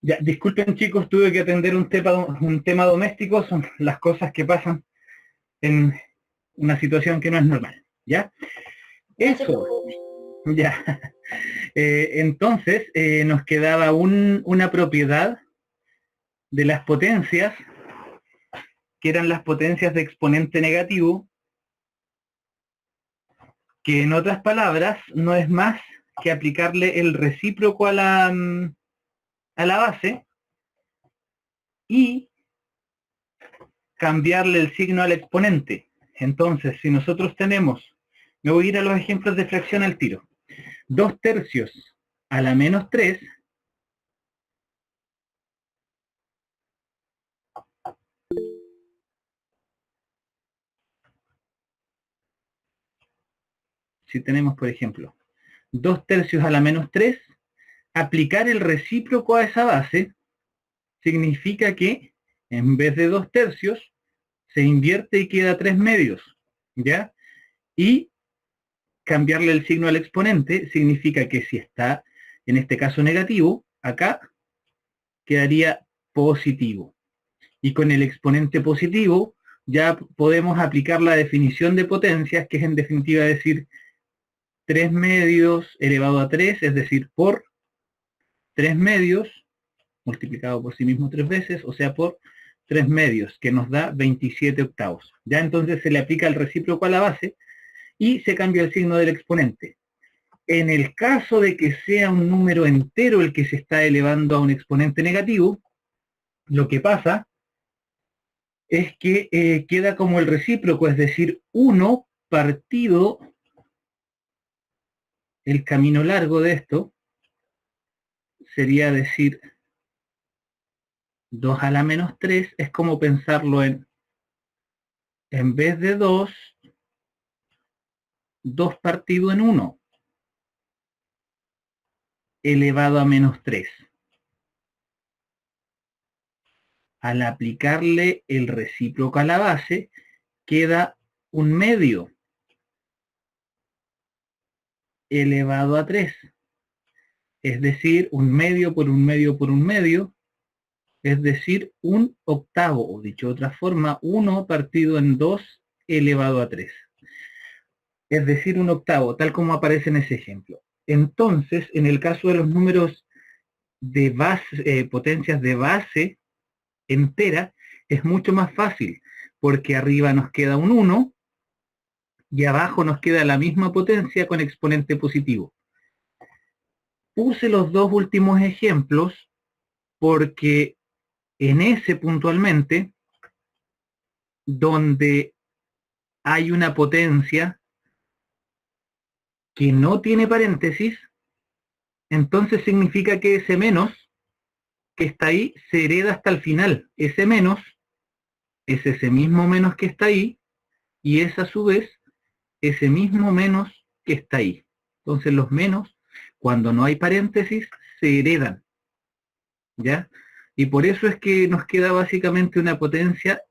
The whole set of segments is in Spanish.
Ya, disculpen chicos, tuve que atender un tema doméstico, son las cosas que pasan en una situación que no es normal, ¿ya? No se Eso, preocupe. ya. Entonces, nos quedaba una propiedad de las potencias, que eran las potencias de exponente negativo, que en otras palabras no es más que aplicarle el recíproco a la base y cambiarle el signo al exponente. Entonces, si nosotros tenemos, me voy a ir a los ejemplos de fracción al tiro, 2 tercios a la menos 3, si tenemos, por ejemplo, 2 tercios a la menos 3, aplicar el recíproco a esa base significa que en vez de 2 tercios, se invierte y queda 3 medios, ¿ya? Y cambiarle el signo al exponente significa que si está, en este caso negativo, acá quedaría positivo. Y con el exponente positivo ya podemos aplicar la definición de potencias, que es en definitiva decir 3 medios elevado a 3, es decir, por 3 medios multiplicado por sí mismo 3 veces, o sea, por 3 medios, que nos da 27 octavos. Ya entonces se le aplica el recíproco a la base y se cambia el signo del exponente. En el caso de que sea un número entero el que se está elevando a un exponente negativo, lo que pasa es que queda como el recíproco, es decir, 1 partido el camino largo de esto, sería decir 2 a la menos 3, es como pensarlo en vez de 2, 2 partido en 1, elevado a menos 3. Al aplicarle el recíproco a la base, queda un medio elevado a 3. Es decir, un medio por un medio por un medio, es decir, un octavo, o dicho de otra forma, 1 partido en 2 elevado a 3. Es decir, un octavo, tal como aparece en ese ejemplo. Entonces, en el caso de los números de base, potencias de base entera, es mucho más fácil, porque arriba nos queda un 1 y abajo nos queda la misma potencia con exponente positivo. Puse los dos últimos ejemplos porque en ese puntualmente, donde hay una potencia que no tiene paréntesis, entonces significa que ese menos que está ahí se hereda hasta el final. Ese menos es ese mismo menos que está ahí y es a su vez ese mismo menos que está ahí. Entonces los menos, cuando no hay paréntesis, se heredan, ¿ya? Y por eso es que nos queda básicamente una potencia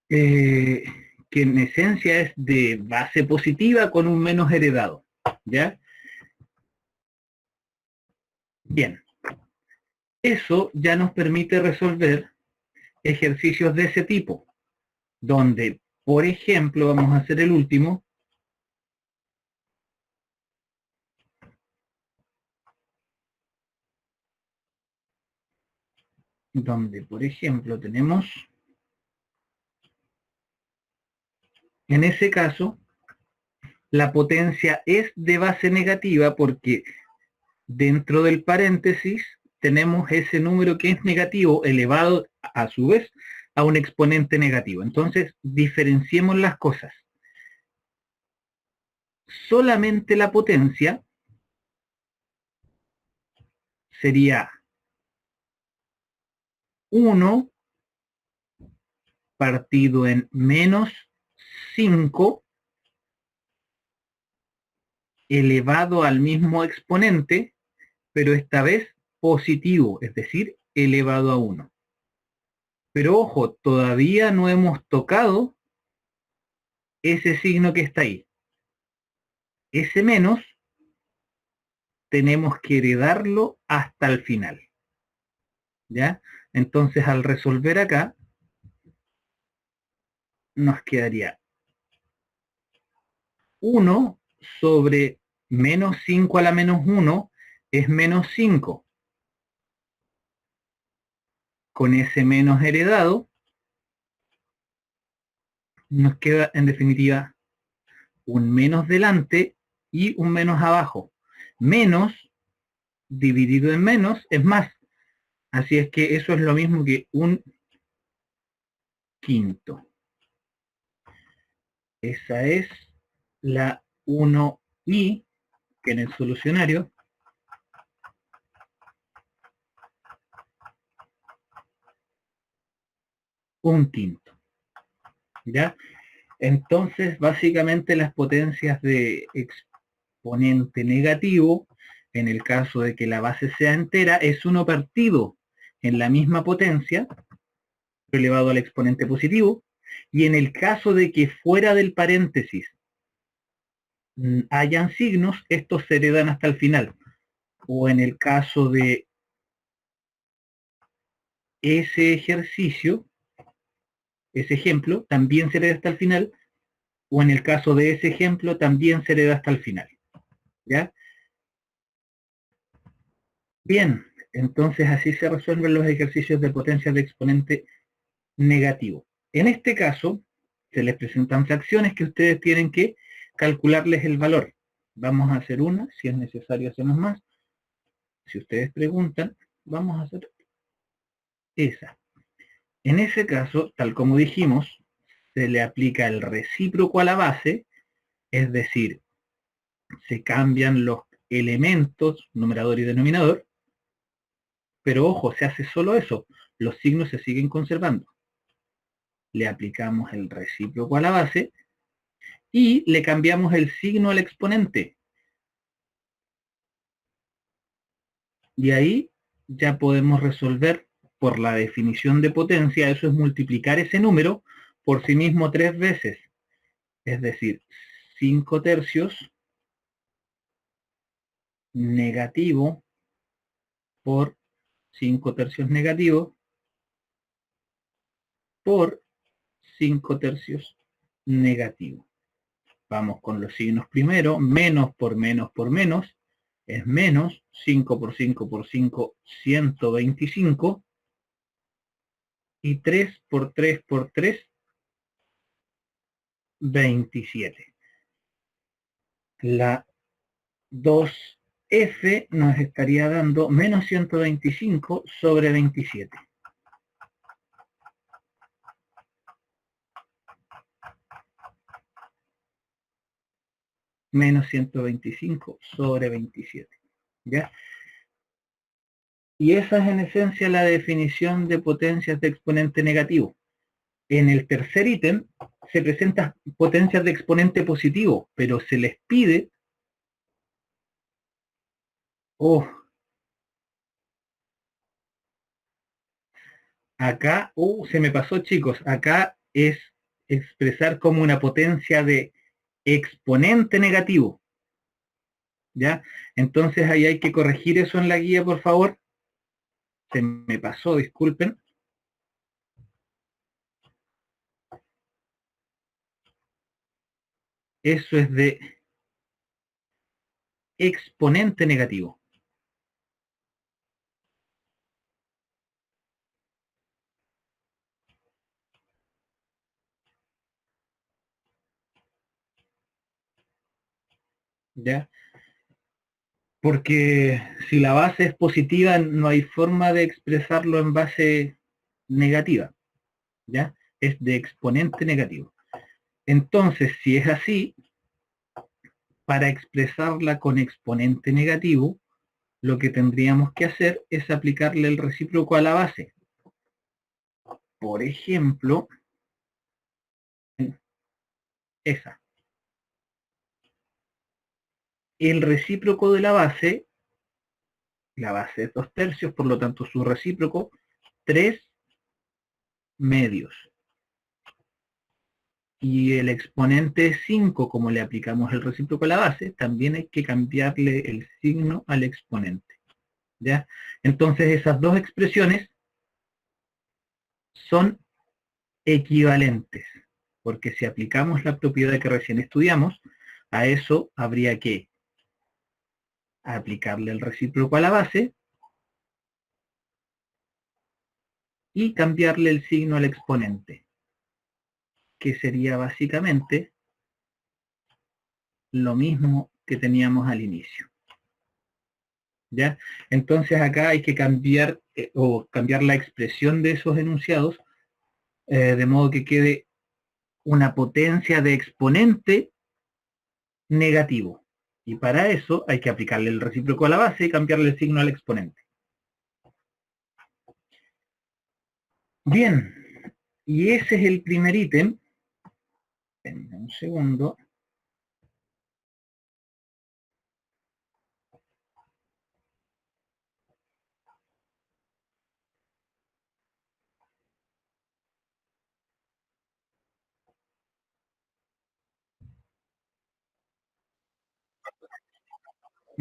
eh, que en esencia es de base positiva con un menos heredado, ¿ya? Bien, eso ya nos permite resolver ejercicios de ese tipo, donde, por ejemplo, vamos a hacer el último, donde, por ejemplo, tenemos, en ese caso, la potencia es de base negativa porque dentro del paréntesis tenemos ese número que es negativo elevado a su vez a un exponente negativo. Entonces, diferenciemos las cosas. Solamente la potencia sería 1 partido en menos 5 elevado al mismo exponente, pero esta vez positivo, es decir, elevado a 1. Pero ojo, todavía no hemos tocado ese signo que está ahí. Ese menos tenemos que heredarlo hasta el final. ¿Ya? Entonces, al resolver acá, nos quedaría 1 sobre menos 5 a la menos 1 es menos 5. Con ese menos heredado, nos queda en definitiva un menos delante y un menos abajo. Menos dividido en menos es más. Así es que eso es lo mismo que un quinto. Esa es la 1i, que en el solucionario un quinto. ¿Ya? Entonces, básicamente las potencias de exponente negativo, en el caso de que la base sea entera, es 1 partido en la misma potencia, elevado al exponente positivo, y en el caso de que fuera del paréntesis hayan signos, estos se heredan hasta el final. O en el caso de ese ejercicio, ese ejemplo, también se hereda hasta el final, o en el caso de ese ejemplo, también se hereda hasta el final. ¿Ya? Bien, entonces así se resuelven los ejercicios de potencias de exponente negativo. En este caso, se les presentan fracciones que ustedes tienen que calcularles el valor. Vamos a hacer una, si es necesario hacemos más. Si ustedes preguntan, vamos a hacer esa. En ese caso, tal como dijimos, se le aplica el recíproco a la base, es decir, se cambian los elementos, numerador y denominador, pero ojo, se hace solo eso, los signos se siguen conservando. Le aplicamos el recíproco a la base y le cambiamos el signo al exponente. Y ahí ya podemos resolver por la definición de potencia, eso es multiplicar ese número por sí mismo 3 veces. Es decir, 5 tercios negativo por 5 tercios negativo por 5 tercios negativo. Vamos con los signos primero, menos por menos por menos, es menos 5 por 5 por 5, 125, y 3 por 3 por 3, 27. La 2f nos estaría dando menos 125 sobre 27. Menos 125 sobre 27. ¿Ya? Y esa es en esencia la definición de potencias de exponente negativo. En el tercer ítem se presentan potencias de exponente positivo, pero se les pide, acá, se me pasó chicos, acá es expresar como una potencia de exponente negativo. ¿Ya? Entonces ahí hay que corregir eso en la guía, por favor. Se me pasó, disculpen. Eso es de exponente negativo. ¿Ya? Porque si la base es positiva, no hay forma de expresarlo en base negativa. ¿Ya? Es de exponente negativo. Entonces, si es así, para expresarla con exponente negativo, lo que tendríamos que hacer es aplicarle el recíproco a la base. Por ejemplo, esa. El recíproco de la base es 2 tercios, por lo tanto su recíproco, 3 medios. Y el exponente 5, como le aplicamos el recíproco a la base, también hay que cambiarle el signo al exponente. ¿Ya? Entonces esas dos expresiones son equivalentes, porque si aplicamos la propiedad que recién estudiamos, a eso habría que aplicarle el recíproco a la base y cambiarle el signo al exponente, que sería básicamente lo mismo que teníamos al inicio. ¿Ya? Entonces acá hay que cambiar o cambiar la expresión de esos enunciados de modo que quede una potencia de exponente negativo. Y para eso hay que aplicarle el recíproco a la base y cambiarle el signo al exponente. Bien, y ese es el primer ítem. Espérenme un segundo.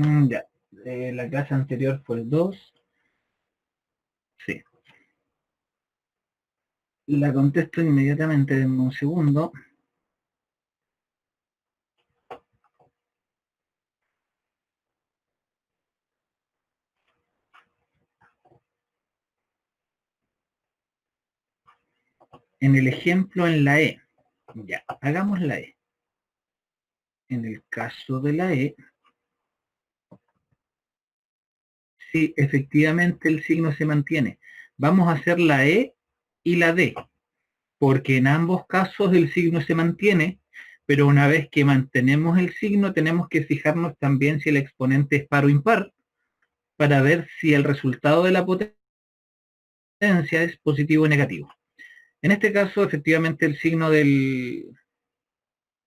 Ya, la clase anterior fue el 2. Sí. La contesto inmediatamente, denme un segundo. En el ejemplo en la E. Ya, hagamos la E. En el caso de la E, sí, efectivamente el signo se mantiene. Vamos a hacer la E y la D, porque en ambos casos el signo se mantiene, pero una vez que mantenemos el signo tenemos que fijarnos también si el exponente es par o impar, para ver si el resultado de la potencia es positivo o negativo. En este caso, efectivamente, el signo de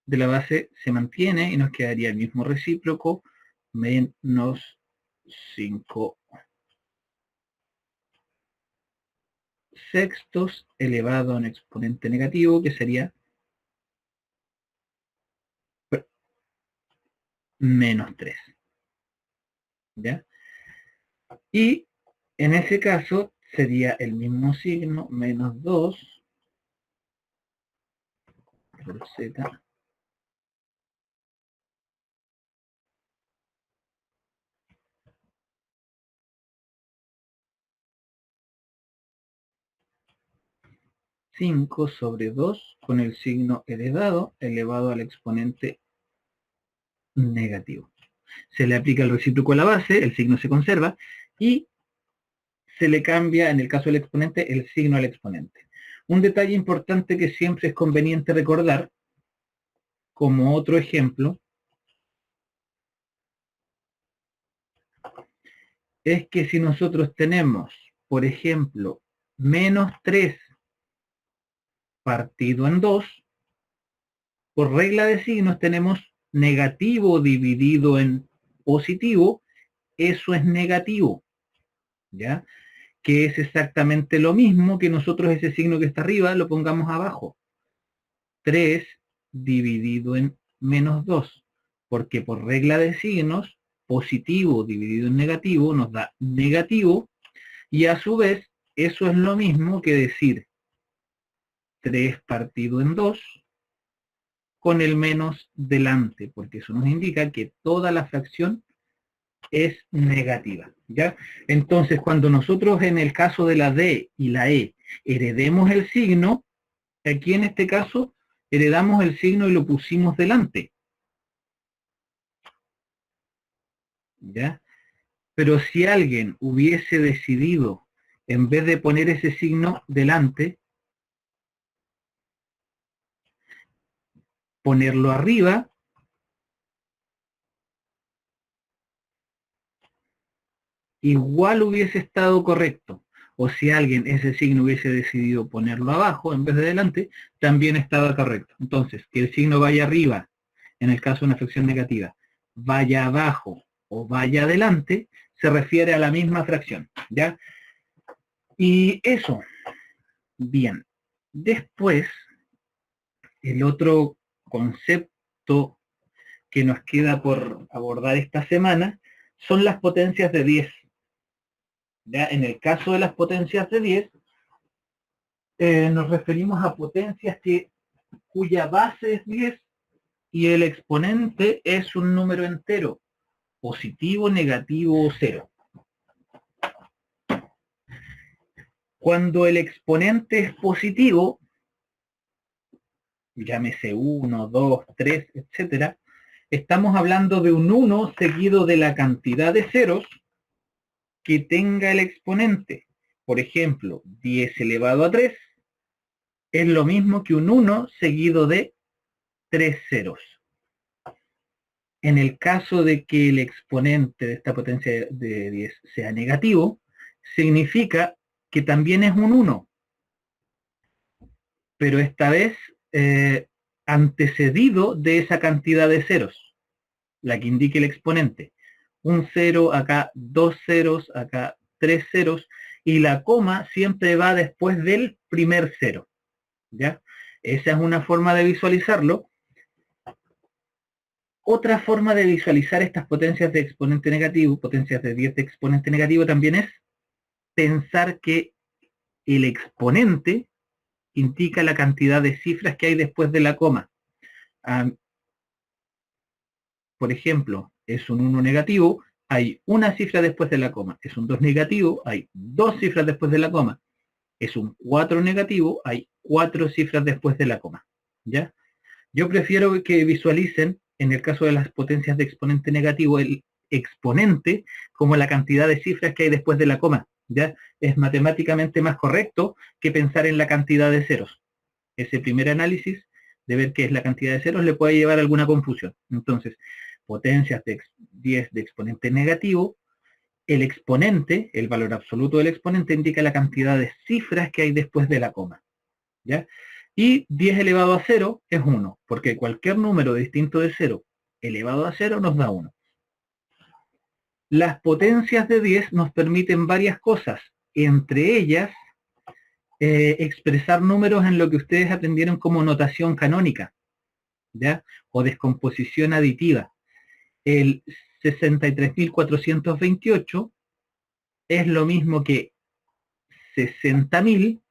la base se mantiene y nos quedaría el mismo recíproco, menos 5 sextos elevado a un exponente negativo, que sería menos 3. ¿Ya? Y en ese caso sería el mismo signo, menos 2 por z. Cinco sobre 2 con el signo heredado elevado al exponente negativo. Se le aplica el recíproco a la base, el signo se conserva, y se le cambia, en el caso del exponente, el signo al exponente. Un detalle importante que siempre es conveniente recordar, como otro ejemplo, es que si nosotros tenemos, por ejemplo, menos 3 partido en 2, por regla de signos tenemos negativo dividido en positivo, eso es negativo, ¿ya? Que es exactamente lo mismo que nosotros ese signo que está arriba lo pongamos abajo. 3 dividido en menos 2, porque por regla de signos, positivo dividido en negativo nos da negativo, y a su vez eso es lo mismo que decir 3 partido en 2 con el menos delante, porque eso nos indica que toda la fracción es negativa, ¿ya? Entonces, cuando nosotros en el caso de la D y la E heredemos el signo, aquí en este caso heredamos el signo y lo pusimos delante, ¿ya? Pero si alguien hubiese decidido, en vez de poner ese signo delante, ponerlo arriba, igual hubiese estado correcto. O si alguien ese signo hubiese decidido ponerlo abajo en vez de delante, también estaba correcto. Entonces, que el signo vaya arriba, en el caso de una fracción negativa, vaya abajo o vaya adelante, se refiere a la misma fracción, ¿ya? Y eso, bien. Después, el otro concepto que nos queda por abordar esta semana son las potencias de 10. ¿Ya? En el caso de las potencias de 10, nos referimos a potencias cuya base es 10 y el exponente es un número entero, positivo, negativo o cero. Cuando el exponente es positivo, llámese 1, 2, 3, etcétera, estamos hablando de un 1 seguido de la cantidad de ceros que tenga el exponente. Por ejemplo, 10 elevado a 3 es lo mismo que un 1 seguido de 3 ceros. En el caso de que el exponente de esta potencia de 10 sea negativo, significa que también es un 1, pero esta vez antecedido de esa cantidad de ceros, la que indique el exponente. Un 0, acá 2 ceros, acá 3 ceros, y la coma siempre va después del primer cero. ¿Ya? Esa es una forma de visualizarlo. Otra forma de visualizar estas potencias de exponente negativo, potencias de 10 de exponente negativo, también es pensar que el exponente indica la cantidad de cifras que hay después de la coma. Por ejemplo, es un 1 negativo, hay una cifra después de la coma. Es un 2 negativo, hay 2 cifras después de la coma. Es un 4 negativo, hay 4 cifras después de la coma. ¿Ya? Yo prefiero que visualicen, en el caso de las potencias de exponente negativo, el exponente como la cantidad de cifras que hay después de la coma. ¿Ya? Es matemáticamente más correcto que pensar en la cantidad de ceros. Ese primer análisis de ver qué es la cantidad de ceros le puede llevar a alguna confusión. Entonces, potencias de 10 de exponente negativo, el exponente, el valor absoluto del exponente, indica la cantidad de cifras que hay después de la coma. ¿Ya? Y 10 elevado a 0 es 1, porque cualquier número distinto de 0 elevado a 0 nos da 1. Las potencias de 10 nos permiten varias cosas, entre ellas expresar números en lo que ustedes aprendieron como notación canónica, ¿ya? O descomposición aditiva. El 63.428 es lo mismo que 60.000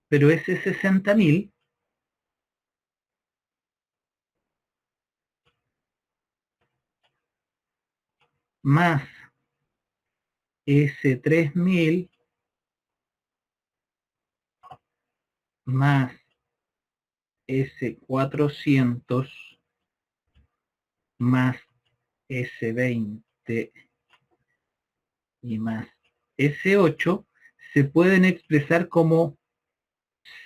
pero ese 60.000 más ese 3.000 más ese 400 más ese 20 y más ese 8 se pueden expresar como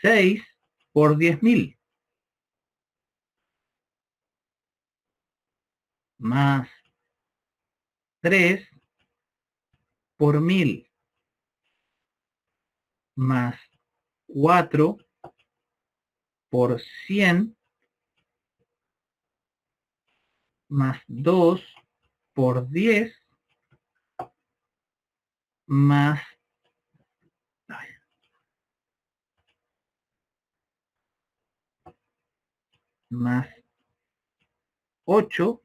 6 por 10.000 más 3 por 1000 más 4 por 100 más 2 por 10 más más 8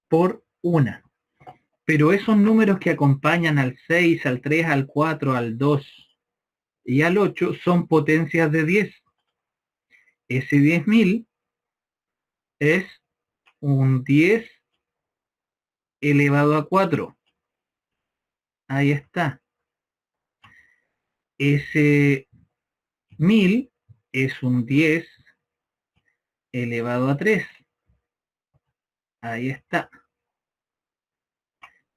por 1. Pero esos números que acompañan al 6, al 3, al 4, al 2 y al 8 son potencias de 10. Ese 10.000 es un 10 elevado a 4. Ahí está. Ese 1000 es un 10 elevado a 3. Ahí está.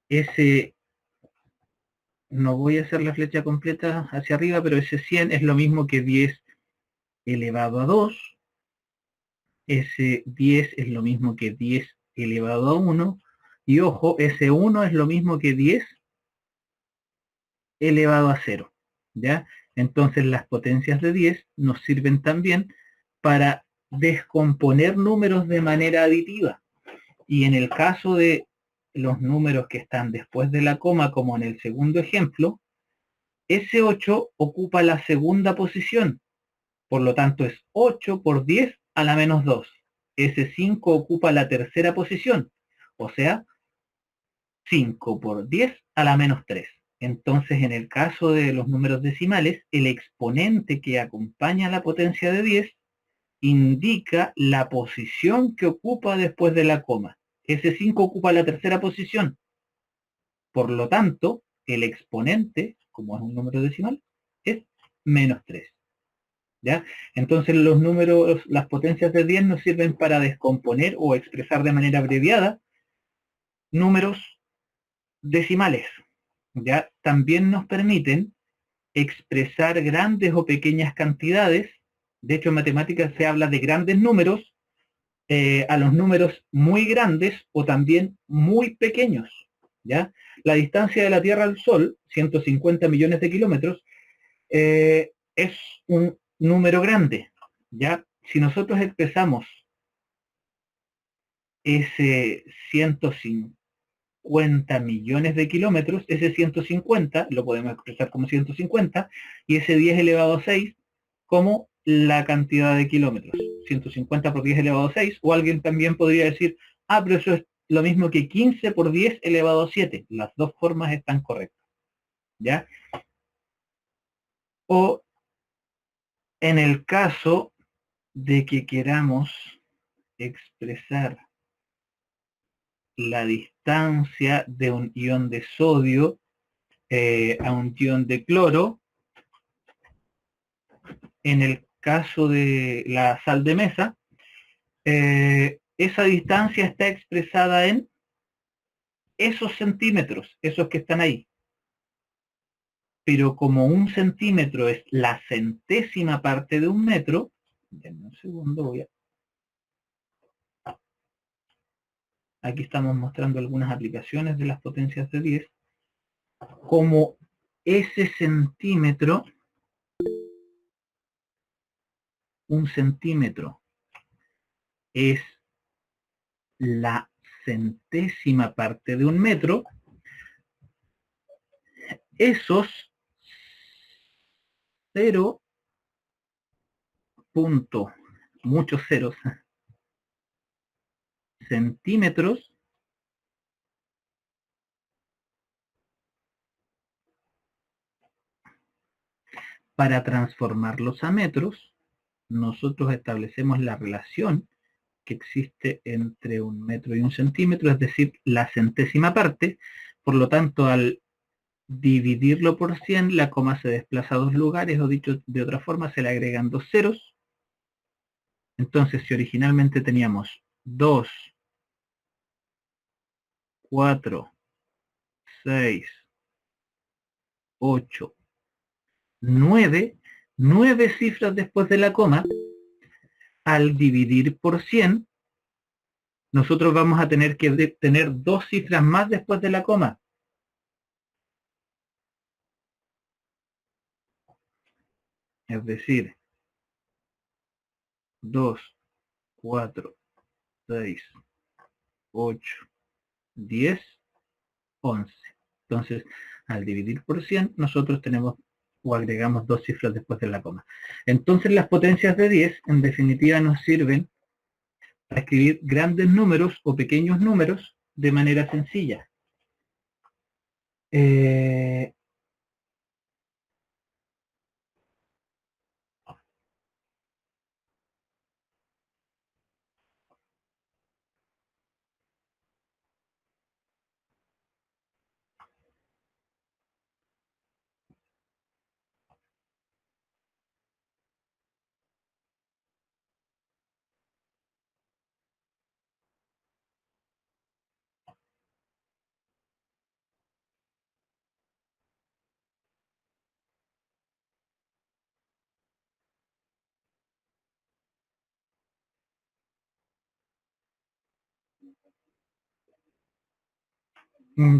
Ese, no voy a hacer la flecha completa hacia arriba, pero ese 100 es lo mismo que 10 elevado a 2. Ese 10 es lo mismo que 10 elevado a 1. Y ojo, ese 1 es lo mismo que 10 elevado a 0. ¿Ya? Entonces las potencias de 10 nos sirven también para descomponer números de manera aditiva. Y en el caso de los números que están después de la coma, como en el segundo ejemplo, ese 8 ocupa la segunda posición. Por lo tanto es 8 por 10 a la menos 2. ese 5 ocupa la tercera posición, o sea, 5 por 10 a la menos 3. Entonces, en el caso de los números decimales, el exponente que acompaña la potencia de 10 indica la posición que ocupa después de la coma. Ese 5 ocupa la tercera posición. Por lo tanto, el exponente, como es un número decimal, es menos 3. ¿Ya? Entonces los números, las potencias de 10 nos sirven para descomponer o expresar de manera abreviada números decimales. ¿Ya? También nos permiten expresar grandes o pequeñas cantidades. De hecho, en matemáticas se habla de grandes números a los números muy grandes o también muy pequeños. ¿Ya? La distancia de la Tierra al Sol, 150 millones de kilómetros, es un número grande. ¿Ya? Si nosotros expresamos ese 150 millones de kilómetros, ese 150 lo podemos expresar como 150 y ese 10 elevado a 6 como la cantidad de kilómetros. 150 por 10 elevado a 6, o alguien también podría decir, ah, pero eso es lo mismo que 15 por 10 elevado a 7. Las dos formas están correctas. ¿Ya? O en el caso de que queramos expresar la distancia de un ion de sodio a un ion de cloro, en el caso de la sal de mesa, esa distancia está expresada en esos centímetros, esos que están ahí. Pero como un centímetro es la centésima parte de un metro, denme un segundo, aquí estamos mostrando algunas aplicaciones de las potencias de 10, como ese centímetro, un centímetro es la centésima parte de un metro, esos 0 punto, muchos ceros, centímetros, para transformarlos a metros, nosotros establecemos la relación que existe entre un metro y un centímetro, es decir, la centésima parte. Por lo tanto, al dividirlo por 100, la coma se desplaza a 2 lugares, o dicho de otra forma, se le agregan 2 ceros. Entonces, si originalmente teníamos 2, 4, 6, 8, 9, 9 cifras después de la coma, al dividir por 100, nosotros vamos a tener que tener 2 cifras más después de la coma. Es decir, 2, 4, 6, 8, 10, 11. Entonces, al dividir por 100, nosotros tenemos o agregamos 2 cifras después de la coma. Entonces, las potencias de 10, en definitiva, nos sirven para escribir grandes números o pequeños números de manera sencilla.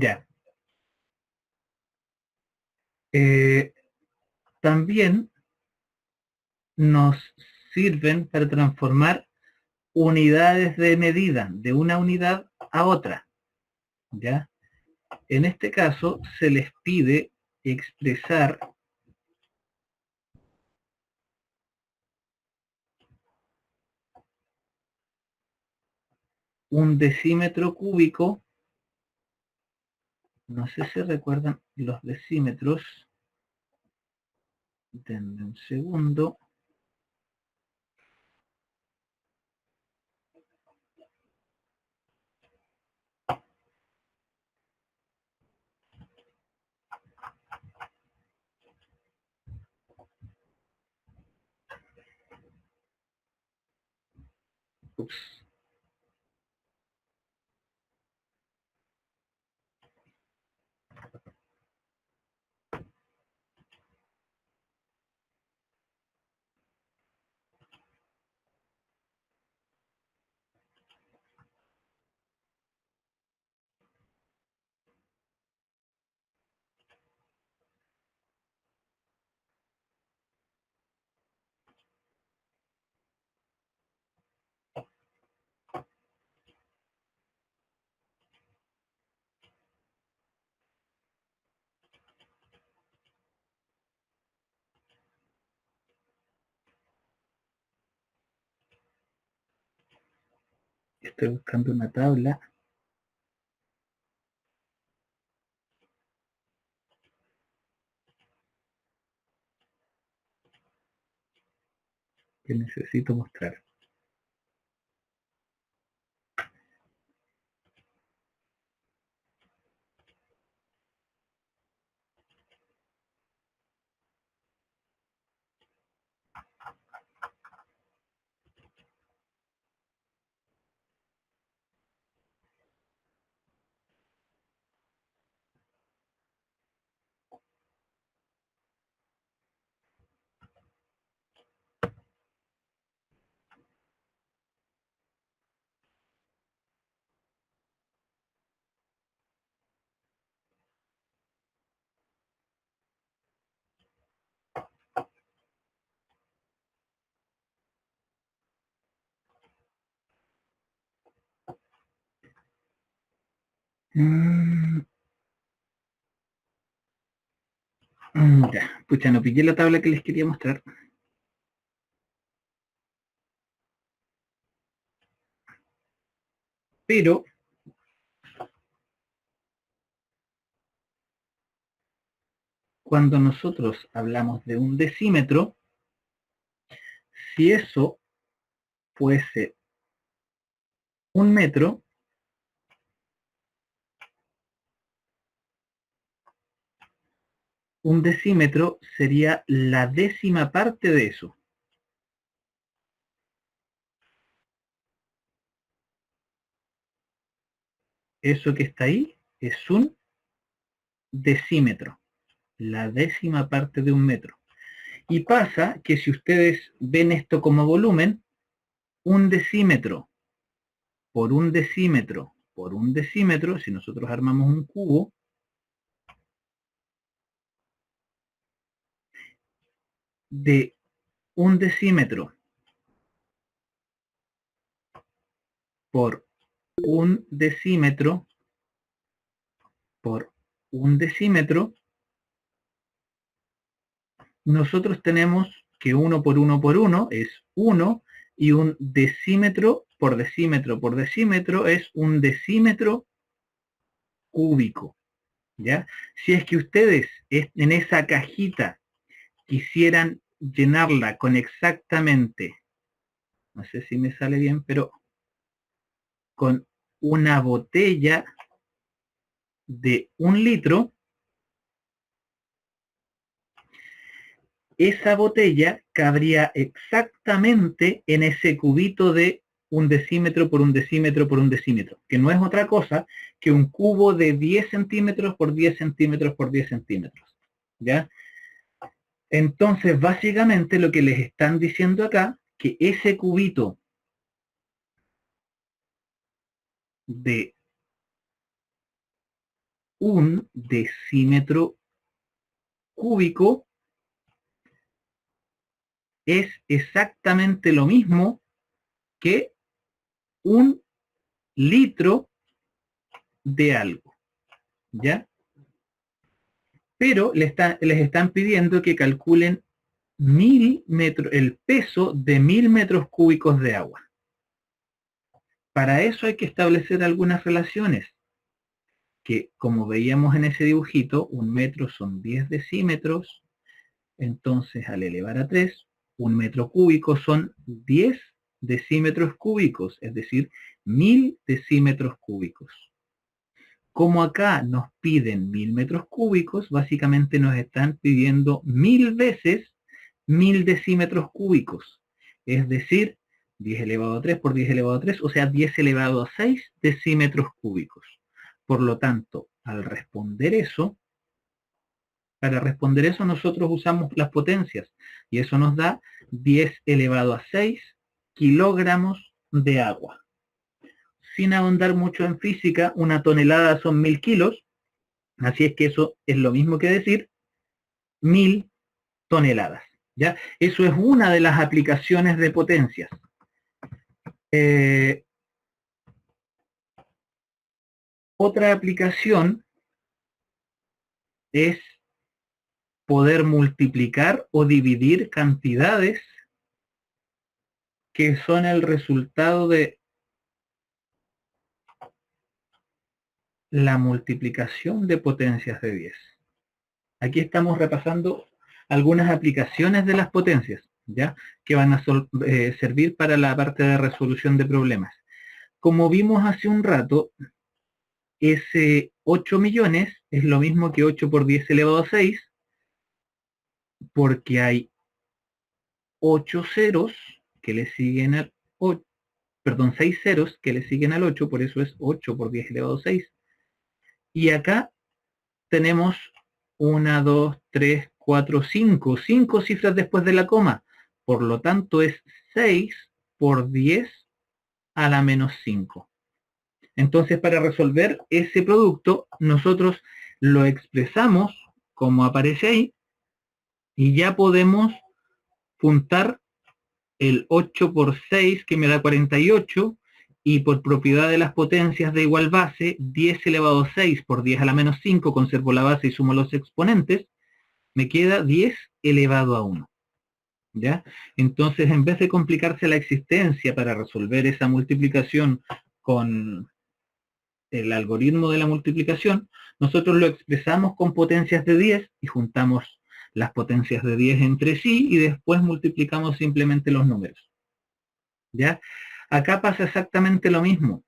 Ya. También nos sirven para transformar unidades de medida de una unidad a otra. ¿Ya? En este caso se les pide expresar un decímetro cúbico, no sé si recuerdan los decímetros, denme un segundo. Ups. Estoy buscando una tabla que necesito mostrar. Ya, pucha, no pillé la tabla que les quería mostrar. Pero cuando nosotros hablamos de un decímetro, si eso fuese un metro, un decímetro sería la décima parte de eso. Eso que está ahí es un decímetro, la décima parte de un metro. Y pasa que si ustedes ven esto como volumen, un decímetro por un decímetro por un decímetro, si nosotros armamos un cubo, de un decímetro por un decímetro por un decímetro, nosotros tenemos que 1 por 1 por 1 es 1 y un decímetro por decímetro por decímetro es un decímetro cúbico, ¿ya? Si es que ustedes en esa cajita quisieran llenarla con exactamente, no sé si me sale bien, pero con una botella de 1 litro, esa botella cabría exactamente en ese cubito de un decímetro por un decímetro por un decímetro, que no es otra cosa que un cubo de 10 centímetros por 10 centímetros por 10 centímetros, ¿ya? Entonces, básicamente lo que les están diciendo acá, que ese cubito de un decímetro cúbico es exactamente lo mismo que un litro de algo, ¿ya? Pero les están pidiendo que calculen 1000 metros, el peso de 1000 metros cúbicos de agua. Para eso hay que establecer algunas relaciones, que como veíamos en ese dibujito, 1 metro son 10 decímetros, entonces al elevar a 3, 1 metro cúbico son 10 decímetros cúbicos, es decir, 1000 decímetros cúbicos. Como acá nos piden 1000 metros cúbicos, básicamente nos están pidiendo 1000 veces 1000 decímetros cúbicos. Es decir, 10 elevado a 3 por 10 elevado a 3, o sea, 10 elevado a 6 decímetros cúbicos. Por lo tanto, al responder eso, para responder eso nosotros usamos las potencias, y eso nos da 10 elevado a 6 kilogramos de agua. Sin ahondar mucho en física, una tonelada son 1000 kilos, así es que eso es lo mismo que decir 1000 toneladas. ¿Ya? Eso es una de las aplicaciones de potencias. Otra aplicación es poder multiplicar o dividir cantidades que son el resultado de la multiplicación de potencias de 10. Aquí estamos repasando algunas aplicaciones de las potencias, ¿ya? Que van a servir para la parte de resolución de problemas. Como vimos hace un rato, ese 8 millones es lo mismo que 8 por 10 elevado a 6, porque hay 8 ceros que le siguen al 8, perdón, 6 ceros que le siguen al 8, por eso es 8 por 10 elevado a 6. Y acá tenemos 1, 2, 3, 4, 5, 5 cifras después de la coma. Por lo tanto es 6 por 10 a la menos 5. Entonces, para resolver ese producto, nosotros lo expresamos como aparece ahí, y ya podemos juntar el 8 por 6, que me da 48, y por propiedad de las potencias de igual base, 10 elevado a 6 por 10 a la menos 5, conservo la base y sumo los exponentes, me queda 10 elevado a 1. ¿Ya? Entonces, en vez de complicarse la existencia para resolver esa multiplicación con el algoritmo de la multiplicación, nosotros lo expresamos con potencias de 10 y juntamos las potencias de 10 entre sí y después multiplicamos simplemente los números. ¿Ya? Acá pasa exactamente lo mismo.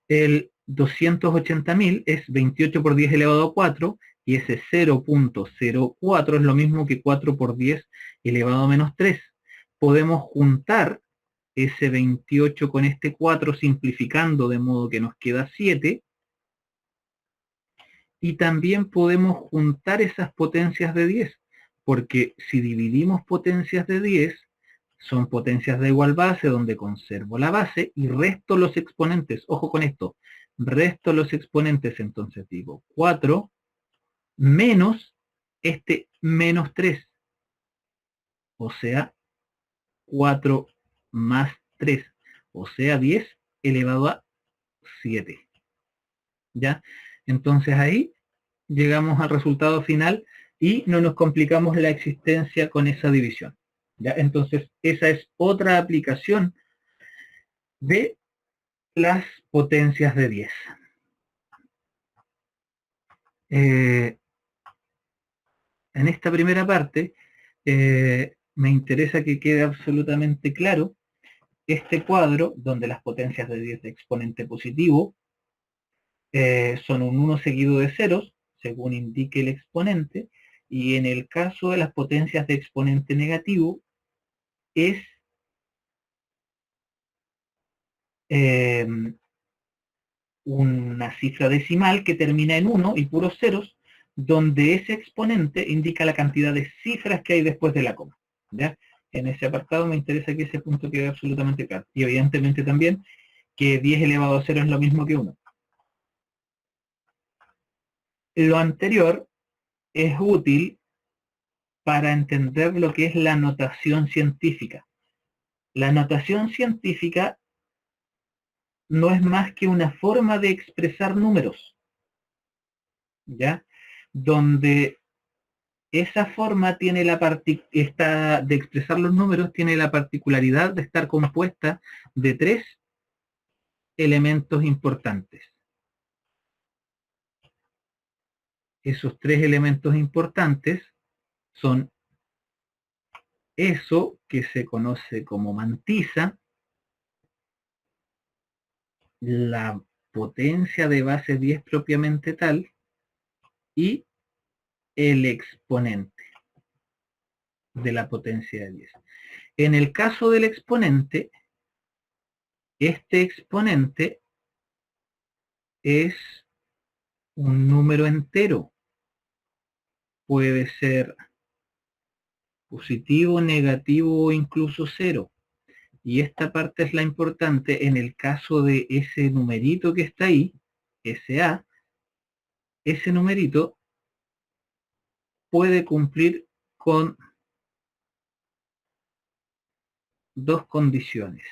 El 280.000 es 28 por 10 elevado a 4, y ese 0.04 es lo mismo que 4 por 10 elevado a menos 3. Podemos juntar ese 28 con este 4 simplificando de modo que nos queda 7, y también podemos juntar esas potencias de 10, porque si dividimos potencias de 10, son potencias de igual base donde conservo la base y resto los exponentes. Ojo con esto, resto los exponentes, entonces digo 4 menos este menos 3, o sea 4 más 3, o sea 10 elevado a 7. ¿Ya? Entonces ahí llegamos al resultado final y no nos complicamos la existencia con esa división. ¿Ya? Entonces esa es otra aplicación de las potencias de 10. En esta primera parte me interesa que quede absolutamente claro este cuadro donde las potencias de 10 de exponente positivo son un 1 seguido de ceros, según indique el exponente, y en el caso de las potencias de exponente negativo es una cifra decimal que termina en 1 y puros ceros, donde ese exponente indica la cantidad de cifras que hay después de la coma. ¿Ya? En ese apartado me interesa que ese punto quede absolutamente claro. Y evidentemente también que 10 elevado a 0 es lo mismo que 1. Lo anterior es útil para entender lo que es la notación científica. La notación científica no es más que una forma de expresar números, ¿ya? Donde esa forma tiene de expresar los números tiene la particularidad de estar compuesta de 3 elementos importantes. Esos 3 elementos importantes son eso que se conoce como mantisa, la potencia de base 10 propiamente tal, y el exponente de la potencia de 10. En el caso del exponente, este exponente es un número entero. Puede ser positivo, negativo o incluso cero. Y esta parte es la importante en el caso de ese numerito que está ahí, SA, ese numerito puede cumplir con 2 condiciones.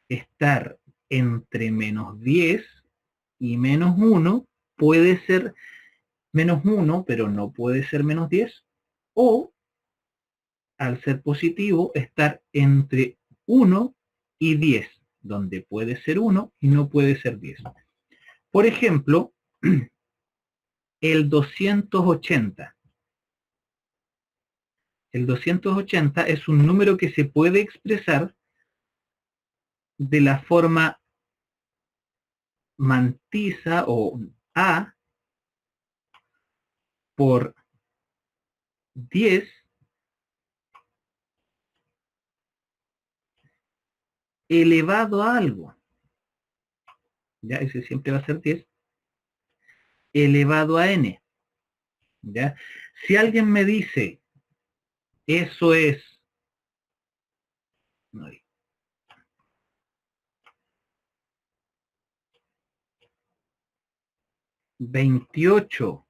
Estar entre menos 10 y menos 1, puede ser menos 1, pero no puede ser menos 10, o, al ser positivo, estar entre 1 y 10, donde puede ser 1 y no puede ser 10. Por ejemplo, el 280. El 280 es un número que se puede expresar de la forma mantisa o A por 10 elevado a algo. ¿Ya? Ese siempre va a ser 10 elevado a n. ¿Ya? Si alguien me dice, eso es 28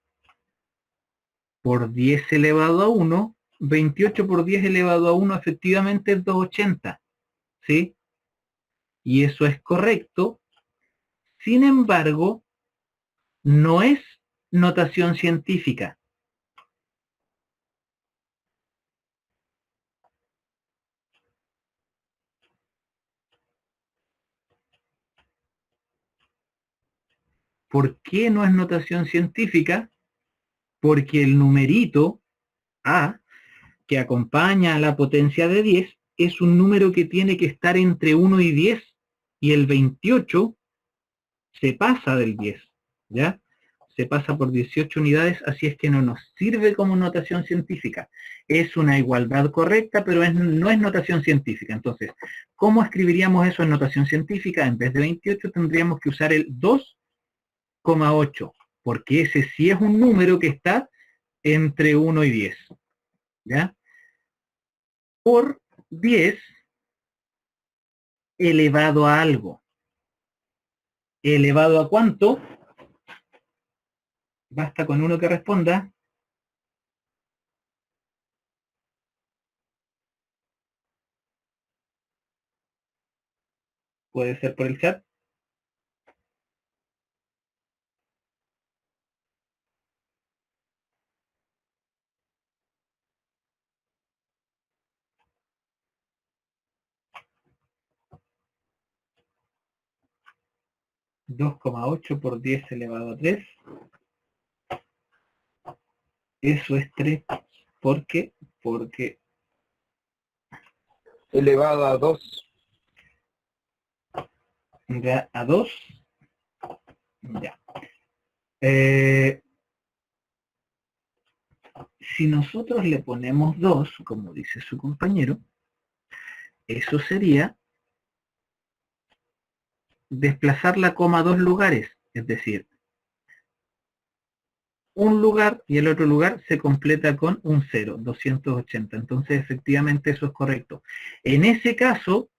por 10 elevado a 1, 28 por 10 elevado a 1 efectivamente es 280, ¿sí? Y eso es correcto. Sin embargo, no es notación científica. ¿Por qué no es notación científica? Porque el numerito A, que acompaña a la potencia de 10, es un número que tiene que estar entre 1 y 10, y el 28 se pasa del 10, ¿ya? Se pasa por 18 unidades, así es que no nos sirve como notación científica. Es una igualdad correcta, pero no es notación científica. Entonces, ¿cómo escribiríamos eso en notación científica? En vez de 28 tendríamos que usar el 2,8, porque ese sí es un número que está entre 1 y 10, ¿ya? Por 10 elevado a algo. ¿Elevado a cuánto? Basta con uno que responda. Puede ser por el chat. 2,8 por 10 elevado a 3. Eso es 3. ¿Por qué? Porque elevado a 2. ya a 2. Ya. Si nosotros le ponemos 2, como dice su compañero, eso sería desplazar la coma 2 lugares. Es decir, un lugar y el otro lugar se completa con un 0, 280. Entonces, efectivamente, eso es correcto. En ese caso,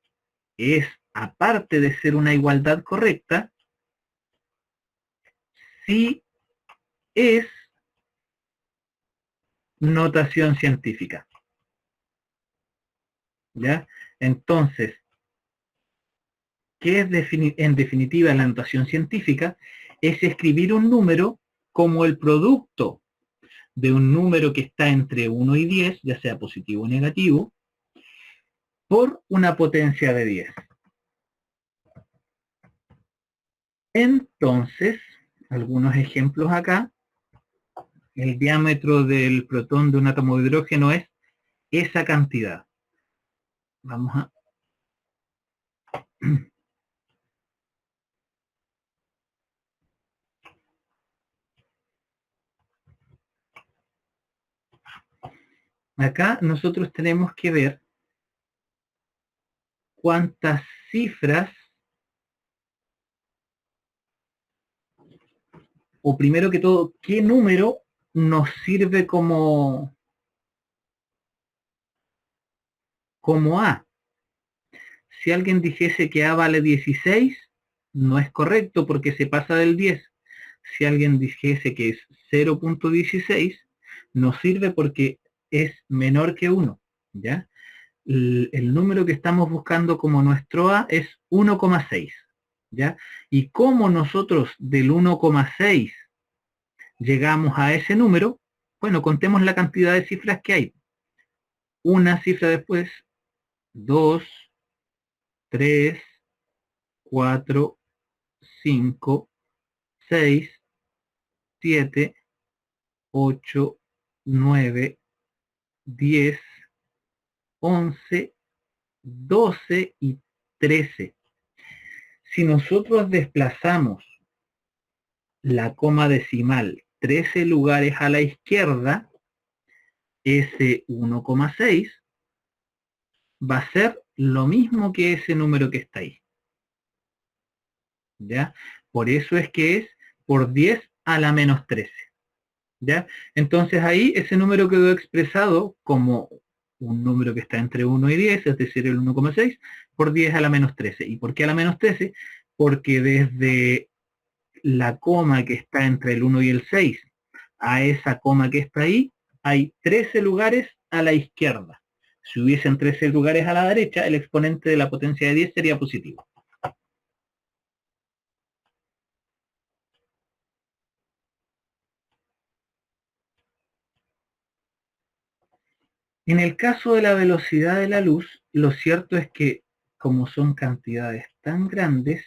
es, aparte de ser una igualdad correcta, sí es notación científica. ¿Ya? Entonces, ¿qué es en definitiva la notación científica? Es escribir un número como el producto de un número que está entre 1 y 10, ya sea positivo o negativo, por una potencia de 10. Entonces, algunos ejemplos acá. El diámetro del protón de un átomo de hidrógeno es esa cantidad. Vamos a... Acá nosotros tenemos que ver cuántas cifras, o primero que todo, qué número nos sirve como A. Si alguien dijese que A vale 16, no es correcto porque se pasa del 10. Si alguien dijese que es 0.16, no sirve porque es menor que 1, ¿ya? El número que estamos buscando como nuestro A es 1,6, ¿ya? Y como nosotros del 1,6 llegamos a ese número, bueno, contemos la cantidad de cifras que hay. Una cifra después, 2, 3, 4, 5, 6, 7, 8, 9, 10, 11, 12 y 13. Si nosotros desplazamos la coma decimal 13 lugares a la izquierda, ese 1,6 va a ser lo mismo que ese número que está ahí. ¿Ya? Por eso es que es por 10 a la menos 13. ¿Ya? Entonces ahí ese número quedó expresado como un número que está entre 1 y 10, es decir, el 1,6, por 10 a la menos 13. ¿Y por qué a la menos 13? Porque desde la coma que está entre el 1 y el 6 a esa coma que está ahí, hay 13 lugares a la izquierda. Si hubiesen 13 lugares a la derecha, el exponente de la potencia de 10 sería positivo. En el caso de la velocidad de la luz, lo cierto es que, como son cantidades tan grandes,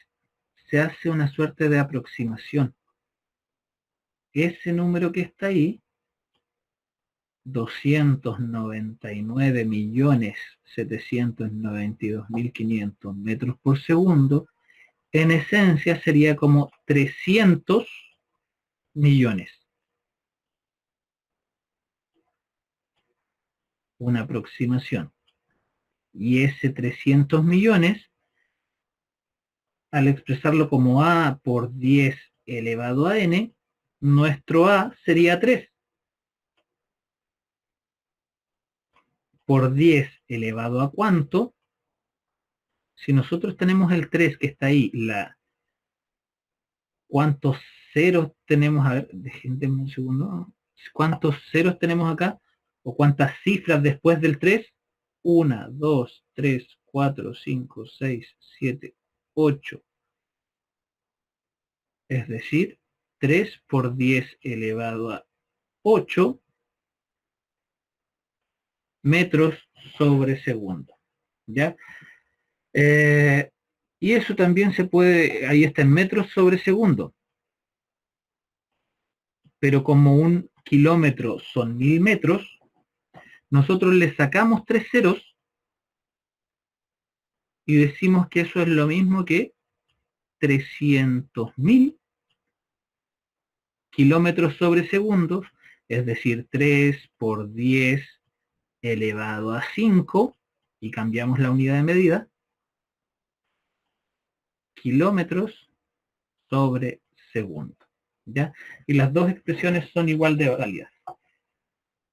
se hace una suerte de aproximación. Ese número que está ahí, 299.792.500 metros por segundo, en esencia sería como 300 millones. Una aproximación. Y ese 300 millones, al expresarlo como A por 10 elevado a N, nuestro A sería 3. Por 10 elevado a cuánto, si nosotros tenemos el 3 que está ahí, ¿cuántos ceros tenemos? A ver, déjenme un segundo. ¿Cuántos ceros tenemos acá? ¿O cuántas cifras después del 3? 1, 2, 3, 4, 5, 6, 7, 8. Es decir, 3 por 10 elevado a 8 metros sobre segundo. ¿Ya? Eh, y eso también se puede, ahí está en metros sobre segundo. Pero como un kilómetro son 1000 metros, nosotros le sacamos 3 ceros y decimos que eso es lo mismo que 300.000 kilómetros sobre segundos, es decir, 3 por 10 elevado a 5, y cambiamos la unidad de medida, kilómetros sobre segundo. ¿Ya? Y las dos expresiones son igual de válidas.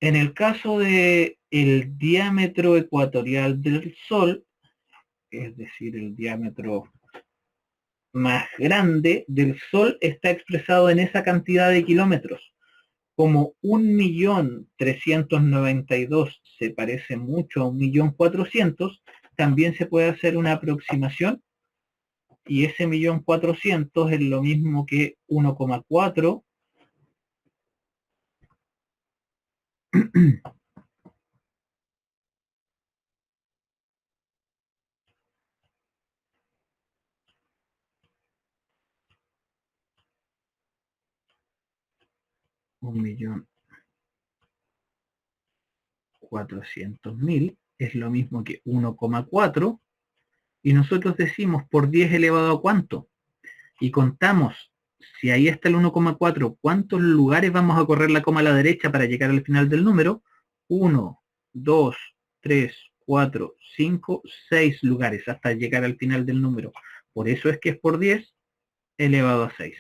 En el caso de el diámetro ecuatorial del Sol, es decir, el diámetro más grande del Sol, está expresado en esa cantidad de kilómetros. Como 1.392.000 se parece mucho a 1.400.000, también se puede hacer una aproximación, y ese 1.400.000 es lo mismo que 1,4 1.400.000 es lo mismo que 1,4, y nosotros decimos por 10 elevado a cuánto, y contamos, si ahí está el 1,4, ¿cuántos lugares vamos a correr la coma a la derecha para llegar al final del número? 1, 2, 3, 4, 5, 6 lugares hasta llegar al final del número. Por eso es que es por 10 elevado a 6.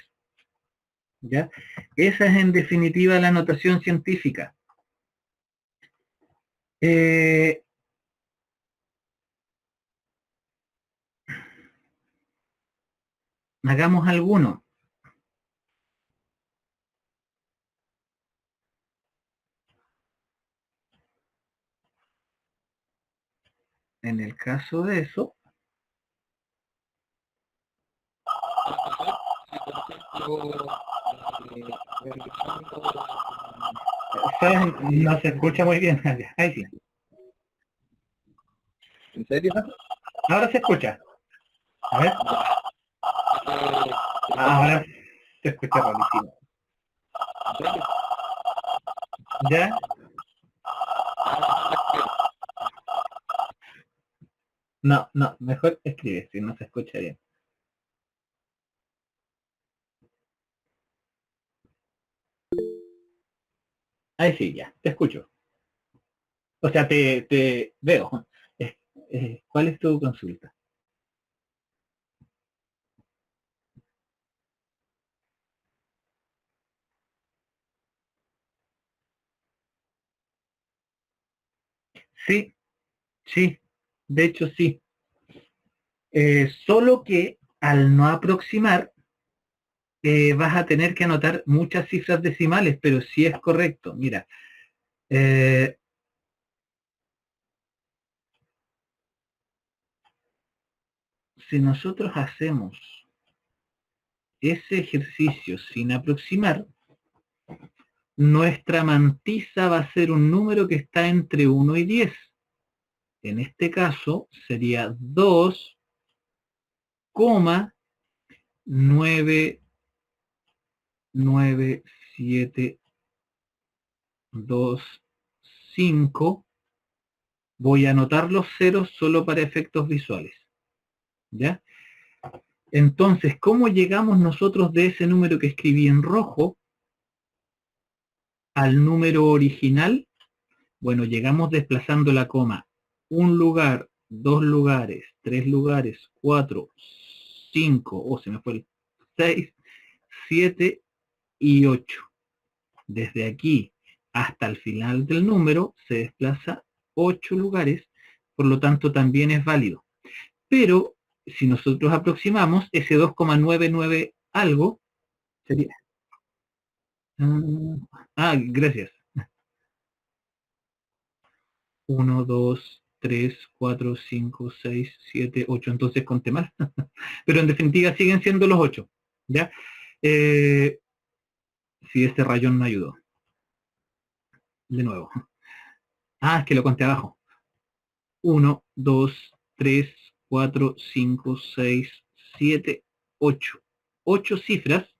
¿Ya? Esa es en definitiva la notación científica. Hagamos alguno. En el caso de eso, no se escucha muy bien. Ahí sí. ¿En serio? Ahora se escucha. A ver. Ahora se escucha rarísimo. ¿Ya? No, mejor escribe, si no se escucha bien. Ahí sí, ya, te escucho. O sea, te veo. ¿Cuál es tu consulta? Sí, sí, de hecho sí. Solo que al no aproximar, vas a tener que anotar muchas cifras decimales, pero sí es correcto. Mira, si nosotros hacemos ese ejercicio sin aproximar, nuestra mantisa va a ser un número que está entre 1 y 10. En este caso sería 2,99725. Voy a anotar los ceros solo para efectos visuales. ¿Ya? Entonces, ¿cómo llegamos nosotros de ese número que escribí en rojo al número original? Bueno, llegamos desplazando la coma un lugar, 2 lugares, 3 lugares, 4, 5, se me fue el 6, 7 y 8. Desde aquí hasta el final del número se desplaza 8 lugares, por lo tanto también es válido. Pero si nosotros aproximamos ese 2,99 algo, sería... gracias. 1, 2, 3, 4, 5, 6, 7, 8. Entonces conté mal. Pero en definitiva siguen siendo los 8. ¿Ya? Si este rayón no ayudó. De nuevo. Es que lo conté abajo. 1, 2, 3, 4, 5, 6, 7, 8. 8 cifras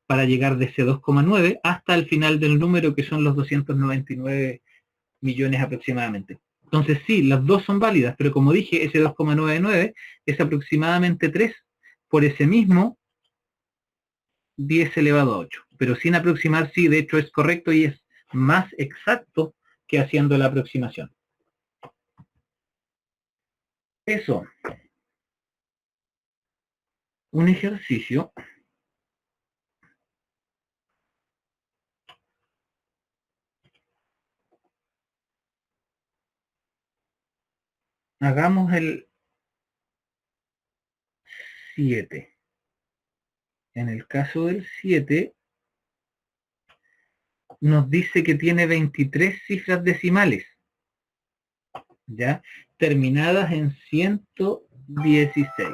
para llegar de ese 2,9 hasta el final del número, que son los 299 millones aproximadamente. Entonces sí, las dos son válidas, pero como dije, ese 2,99 es aproximadamente 3 por ese mismo 10 elevado a 8. Pero sin aproximar, sí, de hecho es correcto y es más exacto que haciendo la aproximación. Eso. Un ejercicio. Hagamos el 7. En el caso del 7, nos dice que tiene 23 cifras decimales, ¿ya? Terminadas en 116.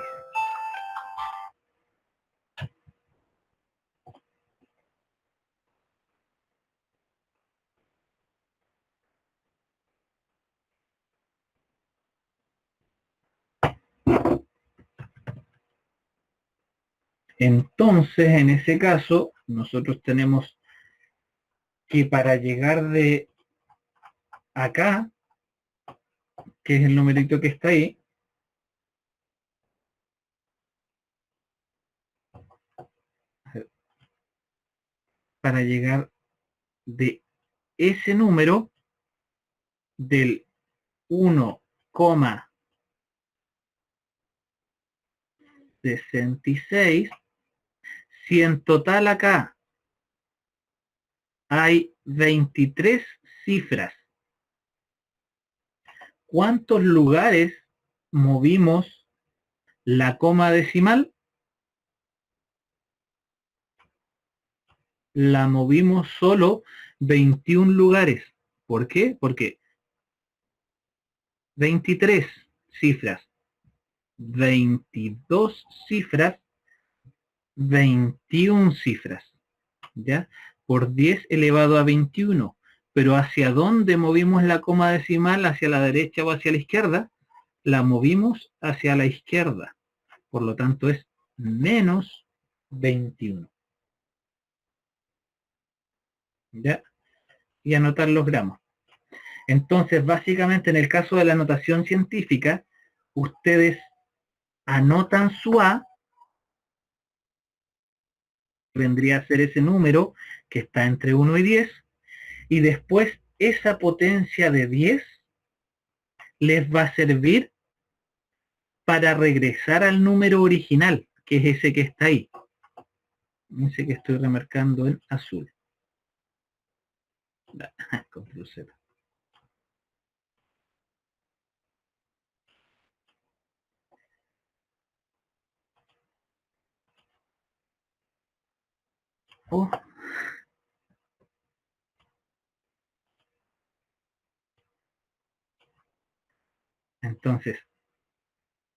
Entonces, en ese caso, nosotros tenemos que para llegar de acá, que es el numerito que está ahí, para llegar de ese número del 1,66, si en total acá hay 23 cifras, ¿cuántos lugares movimos la coma decimal? La movimos solo 21 lugares. ¿Por qué? Porque 23 cifras, 22 cifras, 21 cifras, ¿ya? Por 10 elevado a 21. Pero ¿hacia dónde movimos la coma decimal? ¿Hacia la derecha o hacia la izquierda? La movimos hacia la izquierda. Por lo tanto es menos 21. ¿Ya? Y anotar los gramos. Entonces, básicamente, en el caso de la notación científica, ustedes anotan su A, vendría a ser ese número que está entre 1 y 10, y después esa potencia de 10 les va a servir para regresar al número original, que es ese que está ahí. Ese que estoy remarcando en azul. Control Z. Oh. Entonces,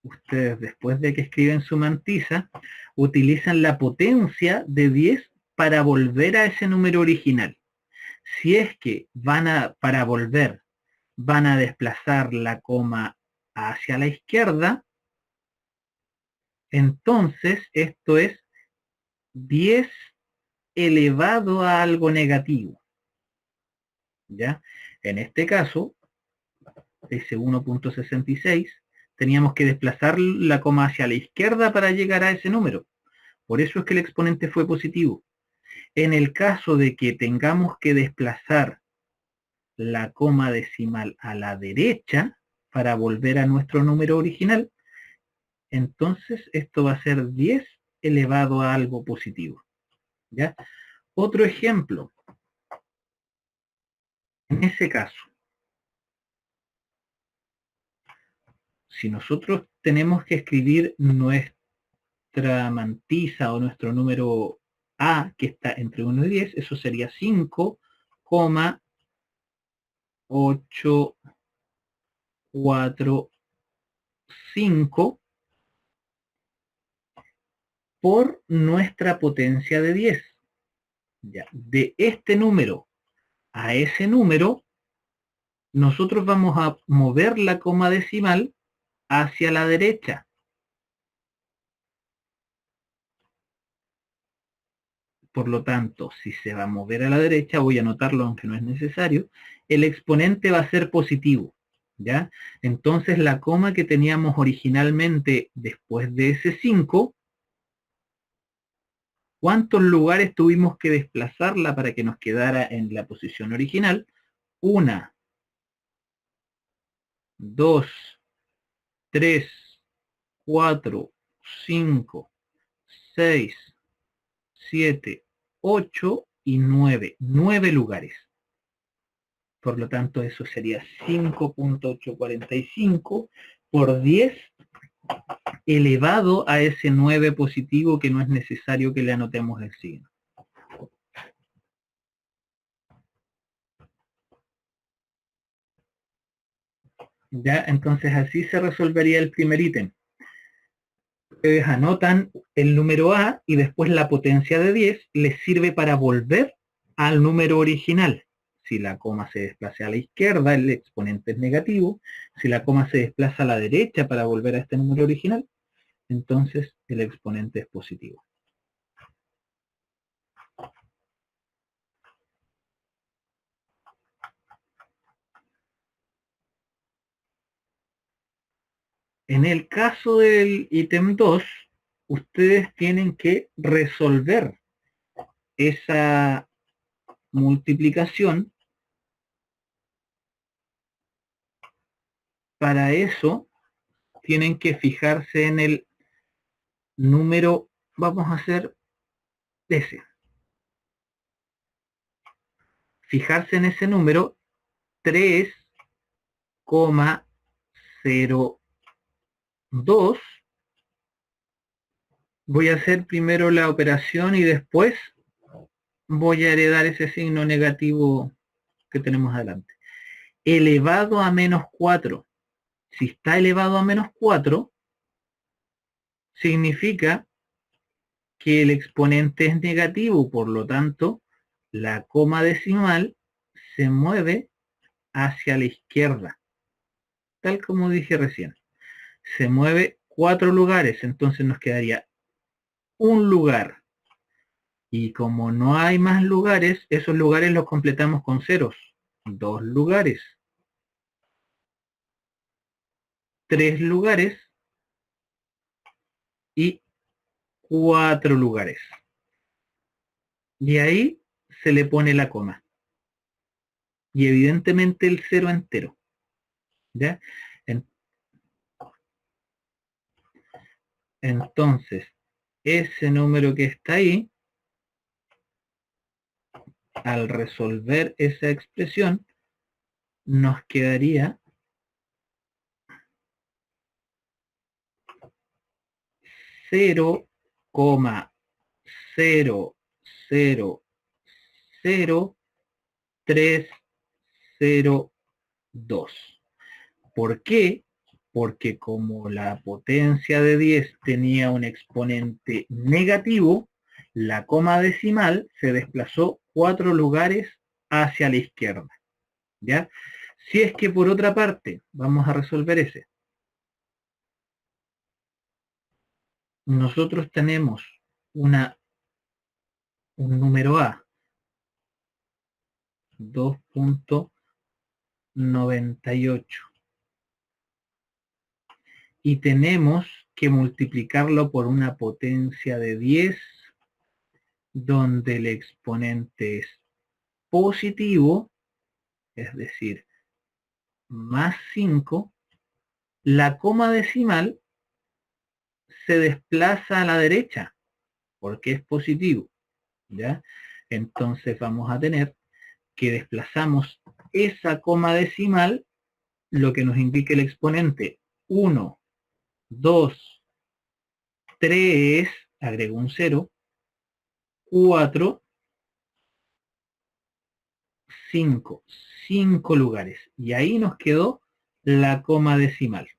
ustedes después de que escriben su mantisa, utilizan la potencia de 10 para volver a ese número original. Si es que para volver, van a desplazar la coma hacia la izquierda, entonces esto es 10 elevado a algo negativo. ¿Ya? En este caso, ese 1,66, teníamos que desplazar la coma hacia la izquierda para llegar a ese número. Por eso es que el exponente fue positivo. En el caso de que tengamos que desplazar la coma decimal a la derecha para volver a nuestro número original, entonces esto va a ser 10 elevado a algo positivo. ¿Ya? Otro ejemplo. En ese caso, si nosotros tenemos que escribir nuestra mantisa o nuestro número A, que está entre 1 y 10, eso sería 5,845 por nuestra potencia de 10. Ya, de este número a ese número, nosotros vamos a mover la coma decimal hacia la derecha. Por lo tanto, si se va a mover a la derecha, voy a anotarlo aunque no es necesario, el exponente va a ser positivo, ¿ya? Entonces la coma que teníamos originalmente después de ese 5, ¿cuántos lugares tuvimos que desplazarla para que nos quedara en la posición original? 1, 2, 3, 4, 5, 6, 7, 8 y 9. 9 lugares. Por lo tanto, eso sería 5,845 por 10 elevado a ese 9 positivo que no es necesario que le anotemos el signo. ¿Ya? Entonces así se resolvería el primer ítem. Ustedes anotan el número A y después la potencia de 10 les sirve para volver al número original. Si la coma se desplaza a la izquierda, el exponente es negativo. Si la coma se desplaza a la derecha para volver a este número original, entonces el exponente es positivo. En el caso del ítem 2, ustedes tienen que resolver esa multiplicación. Para eso, tienen que fijarse en el número, vamos a hacer ese. Fijarse en ese número 3,02. Voy a hacer primero la operación y después voy a heredar ese signo negativo que tenemos adelante. Elevado a menos 4. Si está elevado a menos 4, significa que el exponente es negativo, por lo tanto, la coma decimal se mueve hacia la izquierda, tal como dije recién. Se mueve 4 lugares, entonces nos quedaría un lugar. Y como no hay más lugares, esos lugares los completamos con ceros. 2 lugares. 3 lugares y 4 lugares. Y ahí se le pone la coma. Y evidentemente el cero entero. ¿Ya? Entonces, ese número que está ahí, al resolver esa expresión, nos quedaría 0,0000302. ¿Por qué? Porque como la potencia de 10 tenía un exponente negativo, la coma decimal se desplazó 4 lugares hacia la izquierda. ¿Ya? Si es que por otra parte, vamos a resolver ese. Nosotros tenemos un número A, 2,98. Y tenemos que multiplicarlo por una potencia de 10, donde el exponente es positivo, es decir, más 5, la coma decimal se desplaza a la derecha, porque es positivo, ¿ya? Entonces vamos a tener que desplazamos esa coma decimal, lo que nos indica el exponente 1, 2, 3, agrego un 0, 4, 5, 5 lugares. Y ahí nos quedó la coma decimal,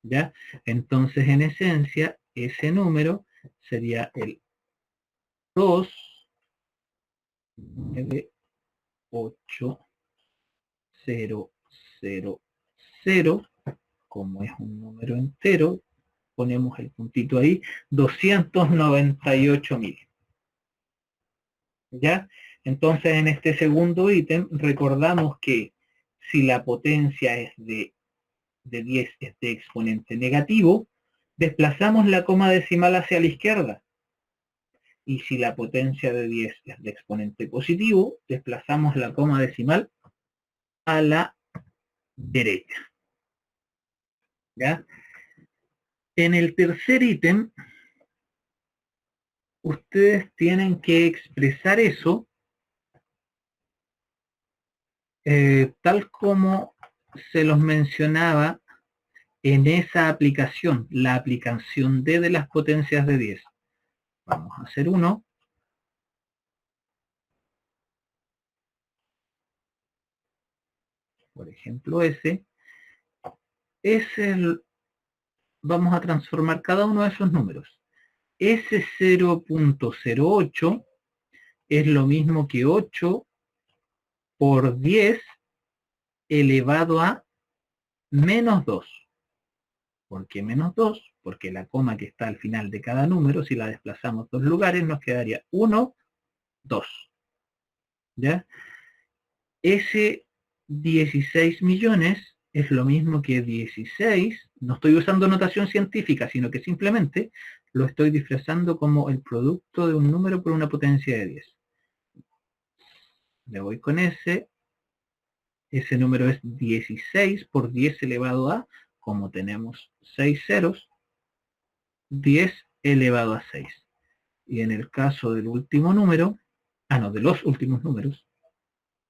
¿ya? Entonces, en esencia, ese número sería el 2, 9, 8, 0, 0, 0. Como es un número entero, ponemos el puntito ahí, 298.000. ¿Ya? Entonces, en este segundo ítem, recordamos que si la potencia es de 10 es de exponente negativo, desplazamos la coma decimal hacia la izquierda. Y si la potencia de 10 es de exponente positivo, desplazamos la coma decimal a la derecha. ¿Ya? En el tercer ítem, ustedes tienen que expresar eso tal como se los mencionaba en esa aplicación, la aplicación D de las potencias de 10. Vamos a hacer uno. Por ejemplo, ese. Vamos a transformar cada uno de esos números. Ese 0,08 es lo mismo que 8 por 10 elevado a menos 2. ¿Por qué menos 2? Porque la coma que está al final de cada número, si la desplazamos 2 lugares, nos quedaría 1, 2. ¿Ya? Ese 16 millones es lo mismo que 16, no estoy usando notación científica, sino que simplemente lo estoy disfrazando como el producto de un número por una potencia de 10. Le voy con ese número es 16 por 10 elevado a, como tenemos 6 ceros, 10 elevado a 6. Y en el caso del último número, de los últimos números,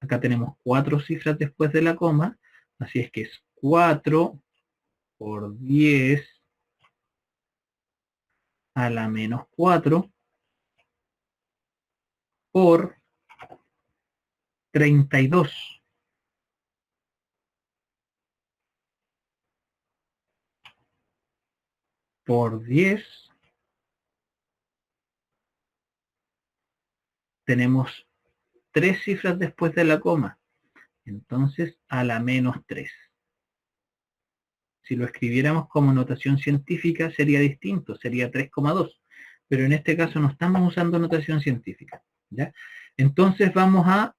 acá tenemos 4 cifras después de la coma, así es que es 4 por 10 a la menos 4 por 32. Por 10 tenemos 3 cifras después de la coma, entonces a la menos 3. Si lo escribiéramos como notación científica sería distinto, sería 3,2, pero en este caso no estamos usando notación científica, ¿ya? Entonces vamos a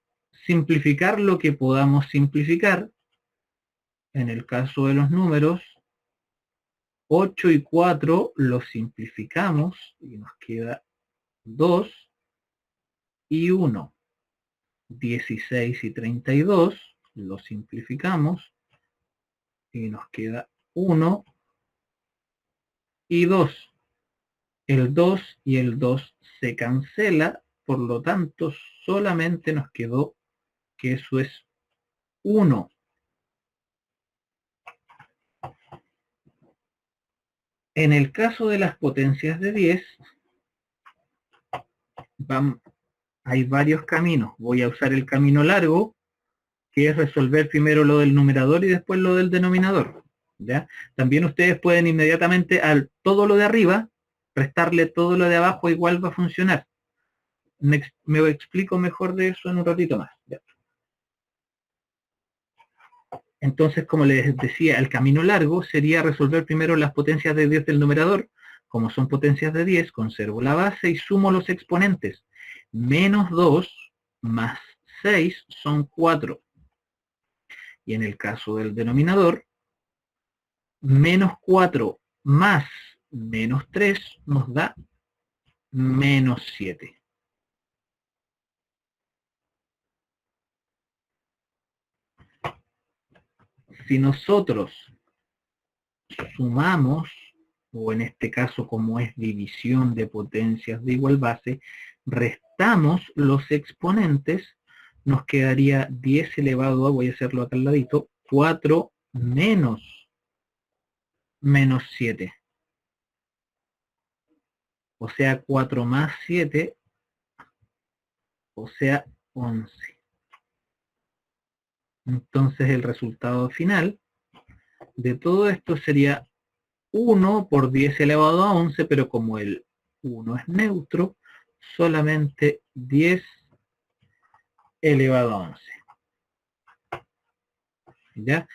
simplificar lo que podamos simplificar. En el caso de los números, 8 y 4 los simplificamos y nos queda 2 y 1. 16 y 32 los simplificamos y nos queda 1 y 2. El 2 y el 2 se cancela, por lo tanto solamente nos quedó que eso es 1. En el caso de las potencias de 10, hay varios caminos. Voy a usar el camino largo, que es resolver primero lo del numerador y después lo del denominador, ¿ya? También ustedes pueden inmediatamente al todo lo de arriba, restarle todo lo de abajo, igual va a funcionar. Me explico mejor de eso en un ratito más, ¿ya? Entonces, como les decía, el camino largo sería resolver primero las potencias de 10 del numerador. Como son potencias de 10, conservo la base y sumo los exponentes. Menos 2 más 6 son 4. Y en el caso del denominador, menos 4 más menos 3 nos da menos 7. Si nosotros sumamos, o en este caso como es división de potencias de igual base, restamos los exponentes, nos quedaría 10 elevado a, voy a hacerlo acá al ladito, 4 menos 7. O sea, 4 más 7, o sea, 11. Entonces el resultado final de todo esto sería 1 por 10 elevado a 11, pero como el 1 es neutro, solamente 10 elevado a 11. ¿Ya?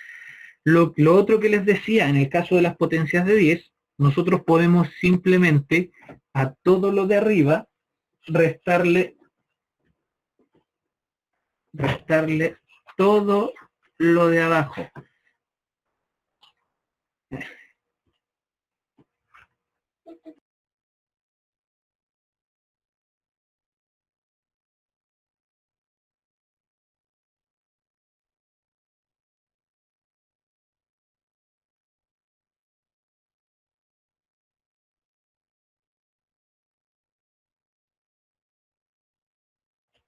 Lo otro que les decía, en el caso de las potencias de 10, nosotros podemos simplemente a todo lo de arriba restarle todo lo de abajo.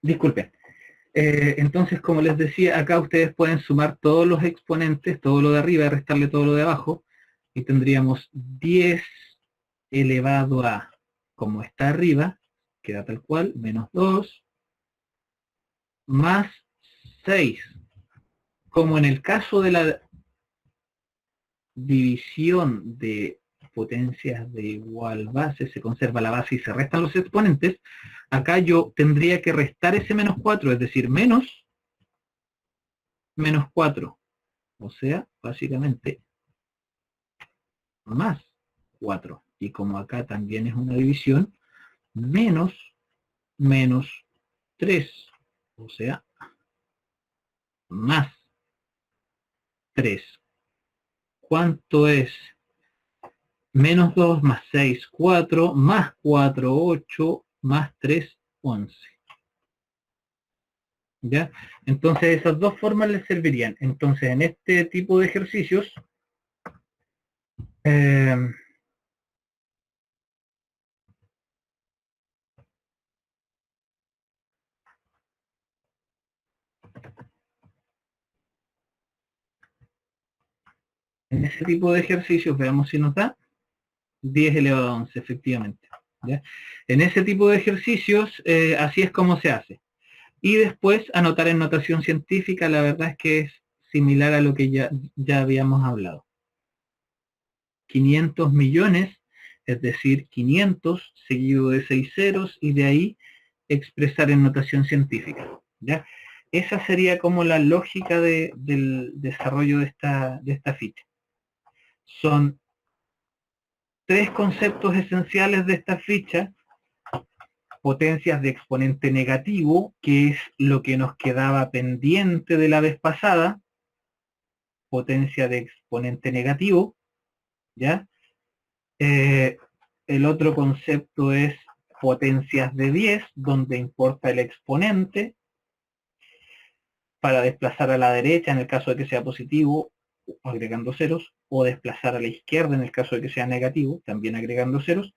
Disculpen. Entonces, como les decía, acá ustedes pueden sumar todos los exponentes, todo lo de arriba, y restarle todo lo de abajo, y tendríamos 10 elevado a, como está arriba, queda tal cual, menos 2, más 6. Como en el caso de la división de potencias de igual base, se conserva la base y se restan los exponentes, acá yo tendría que restar ese menos 4, es decir, menos 4. O sea, básicamente, más 4. Y como acá también es una división, menos 3. O sea, más 3. ¿cuánto es? Menos 2 más 6, 4, más 4, 8, más 3, 11. ¿Ya? Entonces esas dos formas les servirían. Entonces en este tipo de ejercicios, en ese tipo de ejercicios, veamos si nos da 10 elevado a 11, efectivamente. ¿Ya? En ese tipo de ejercicios, así es como se hace. Y después anotar en notación científica, la verdad es que es similar a lo que ya habíamos hablado. 500 millones, es decir, 500 seguido de 6 ceros, y de ahí expresar en notación científica. ¿Ya? Esa sería como la lógica del desarrollo de esta ficha. Son 3 conceptos esenciales de esta ficha: potencias de exponente negativo, que es lo que nos quedaba pendiente de la vez pasada, potencia de exponente negativo, ¿ya? El otro concepto es potencias de 10, donde importa el exponente, para desplazar a la derecha en el caso de que sea positivo, agregando ceros, o desplazar a la izquierda en el caso de que sea negativo, también agregando ceros.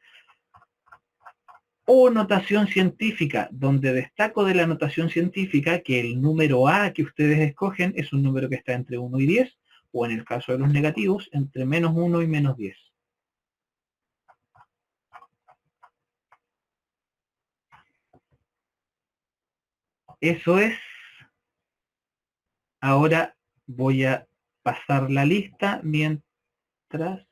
O notación científica, donde destaco de la notación científica que el número A que ustedes escogen es un número que está entre 1 y 10, o en el caso de los negativos, entre menos 1 y menos 10. Eso es. Ahora voy a pasar la lista mientras,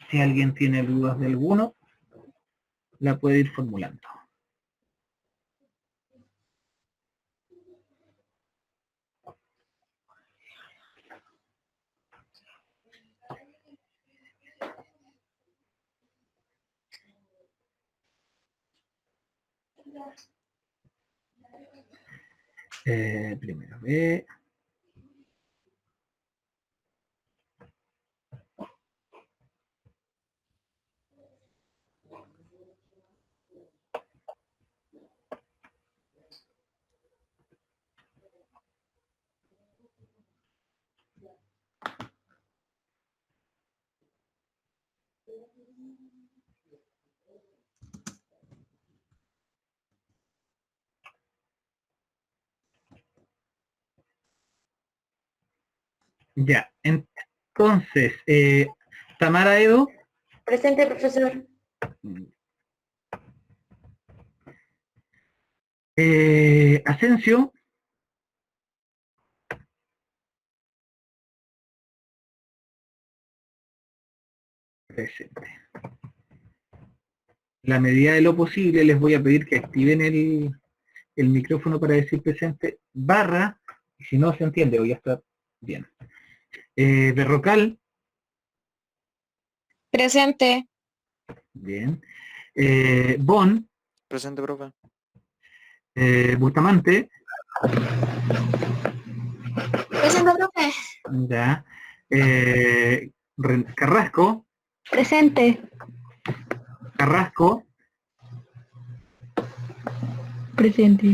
si alguien tiene dudas de alguno, la puede ir formulando. Primero B. Ya, entonces, Tamara Edo. Presente, profesor. Asensio. Presente. La medida de lo posible les voy a pedir que activen el micrófono para decir presente, barra, y si no se entiende, hoy ya está bien. Berrocal. Presente. Bien. Bon. Presente, profe. Bustamante. Presente, profe. Ya. Carrasco. Presente. Carrasco. Presente.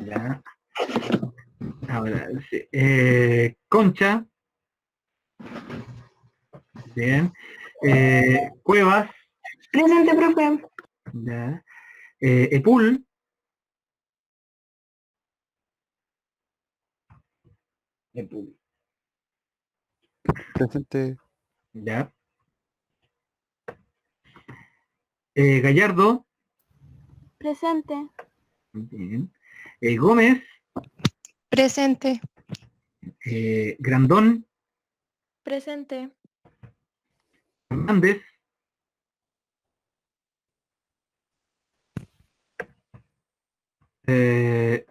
Ya. Ahora, sí. Concha. Bien. Cuevas. Presente, profe. Ya. Epul. Epul. Presente. Ya. Gallardo. Presente. Bien. Gómez. Presente. Grandón. Presente. Hernández.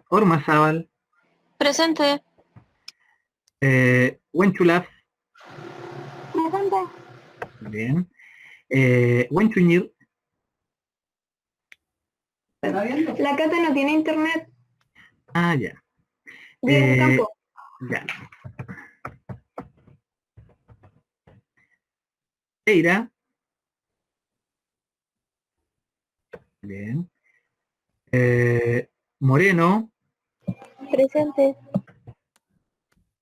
Ormazábal. Presente. Huenchulaf. Presente. Bien. Huenchuñir. La Cata no tiene internet. Ah, ya. Vive en el campo. Ya. Eira. Bien. Moreno. Presente.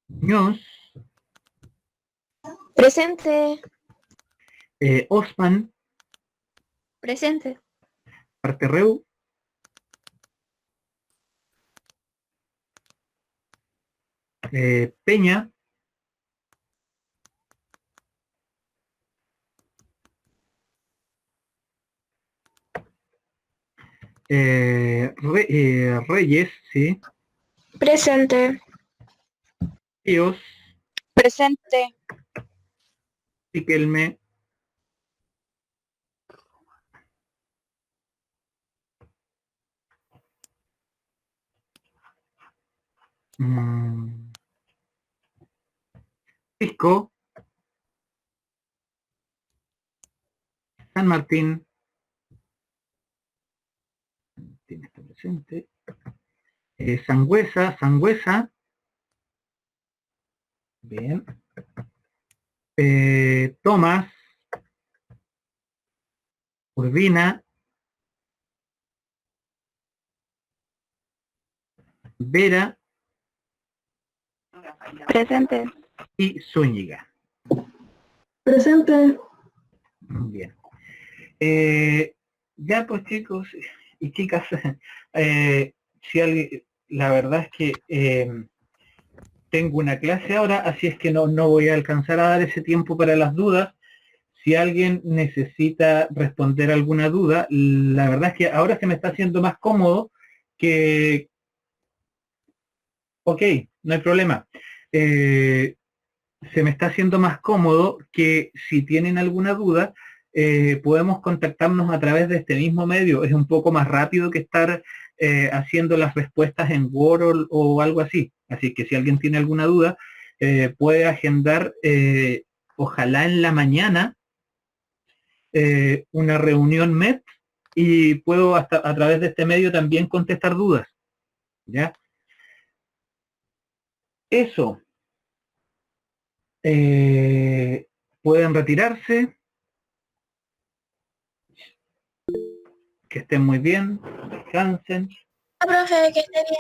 Muñoz. Presente. Osman. Presente. Arterreu. Peña. Reyes, sí. Presente. Ríos. Presente. Riquelme. Pisco. San Martín. Tiene está presente. Sangüesa. Bien. Tomás. Urbina. Vera Presente. y Zúñiga. Presente. Bien. Ya pues chicos y chicas, si alguien, la verdad es que tengo una clase ahora, así es que no voy a alcanzar a dar ese tiempo para las dudas. Si alguien necesita responder alguna duda, la verdad es que ahora se me está haciendo más cómodo que... Ok, no hay problema. Se me está haciendo más cómodo que si tienen alguna duda, podemos contactarnos a través de este mismo medio. Es un poco más rápido que estar haciendo las respuestas en Word o algo así. Así que si alguien tiene alguna duda, puede agendar, ojalá en la mañana, una reunión MET y puedo hasta a través de este medio también contestar dudas. ¿Ya? Eso. Pueden retirarse. Que estén muy bien, descansen. Profe, que esté bien.